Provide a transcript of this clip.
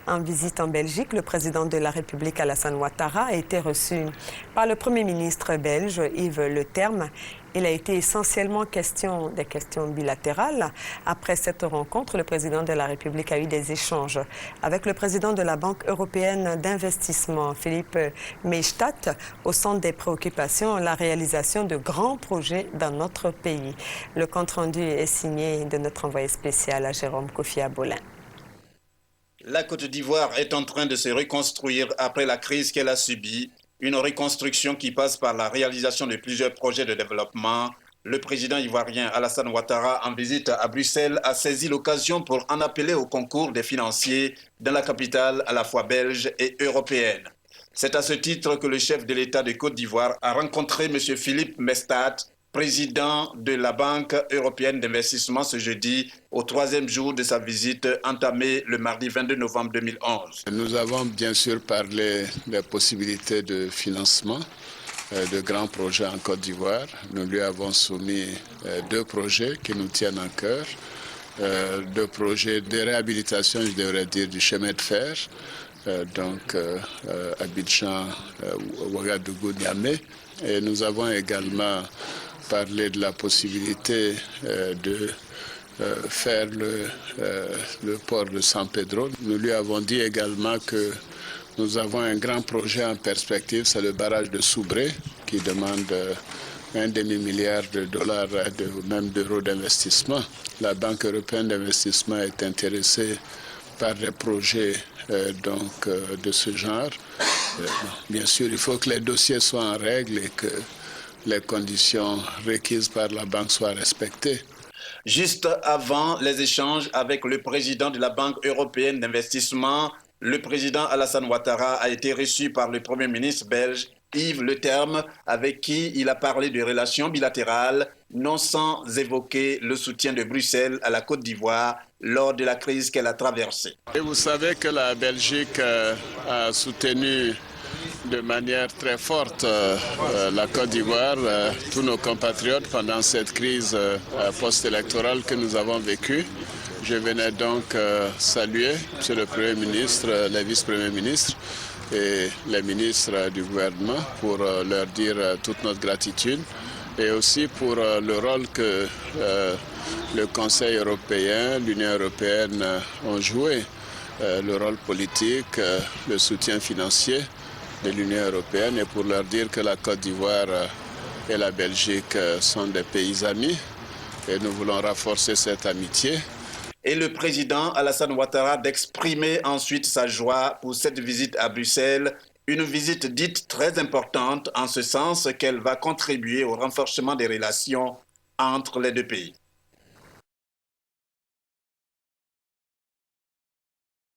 En visite en Belgique, le président de la République Alassane Ouattara a été reçu par le Premier ministre belge Yves Le Terme. Il a été essentiellement question des questions bilatérales. Après cette rencontre, le président de la République a eu des échanges avec le président de la Banque européenne d'investissement, Philippe Maystadt. Au centre des préoccupations, la réalisation de grands projets dans notre pays. Le compte-rendu est signé de notre envoyé spécial, Jérôme Kofi Abolin. La Côte d'Ivoire est en train de se reconstruire après la crise qu'elle a subie, une reconstruction qui passe par la réalisation de plusieurs projets de développement. Le président ivoirien Alassane Ouattara, en visite à Bruxelles, a saisi l'occasion pour en appeler au concours des financiers dans la capitale à la fois belge et européenne. C'est à ce titre que le chef de l'État de Côte d'Ivoire a rencontré M. Philippe Maystadt, président de la Banque européenne d'investissement ce jeudi, au troisième jour de sa visite entamée le mardi 22 novembre 2011. Nous avons bien sûr parlé des possibilités de financement de grands projets en Côte d'Ivoire. Nous lui avons soumis deux projets qui nous tiennent à cœur, deux projets de réhabilitation, je devrais dire, du chemin de fer, Abidjan, Ouagadougou, Niamey. Et nous avons également parlé de la possibilité de faire le port de San Pedro. Nous lui avons dit également que nous avons un grand projet en perspective, c'est le barrage de Soubré, qui demande un demi-milliard de dollars, même d'euros d'investissement. La Banque européenne d'investissement est intéressée par des projets de ce genre. Bien sûr, il faut que les dossiers soient en règle et que les conditions requises par la banque soient respectées. Juste avant les échanges avec le président de la Banque européenne d'investissement, le président Alassane Ouattara a été reçu par le Premier ministre belge Yves Le Terme, avec qui il a parlé de relations bilatérales, non sans évoquer le soutien de Bruxelles à la Côte d'Ivoire lors de la crise qu'elle a traversée. Et vous savez que la Belgique a soutenu de manière très forte la Côte d'Ivoire, tous nos compatriotes pendant cette crise post-électorale que nous avons vécue. Je venais donc saluer M. le Premier ministre, les vice-premiers ministres et les ministres du gouvernement pour leur dire toute notre gratitude et aussi pour le rôle que le Conseil européen, l'Union européenne ont joué, le rôle politique, le soutien financier de l'Union européenne et pour leur dire que la Côte d'Ivoire et la Belgique sont des pays amis et nous voulons renforcer cette amitié. Et le président Alassane Ouattara d'exprimer ensuite sa joie pour cette visite à Bruxelles, une visite dite très importante en ce sens qu'elle va contribuer au renforcement des relations entre les deux pays.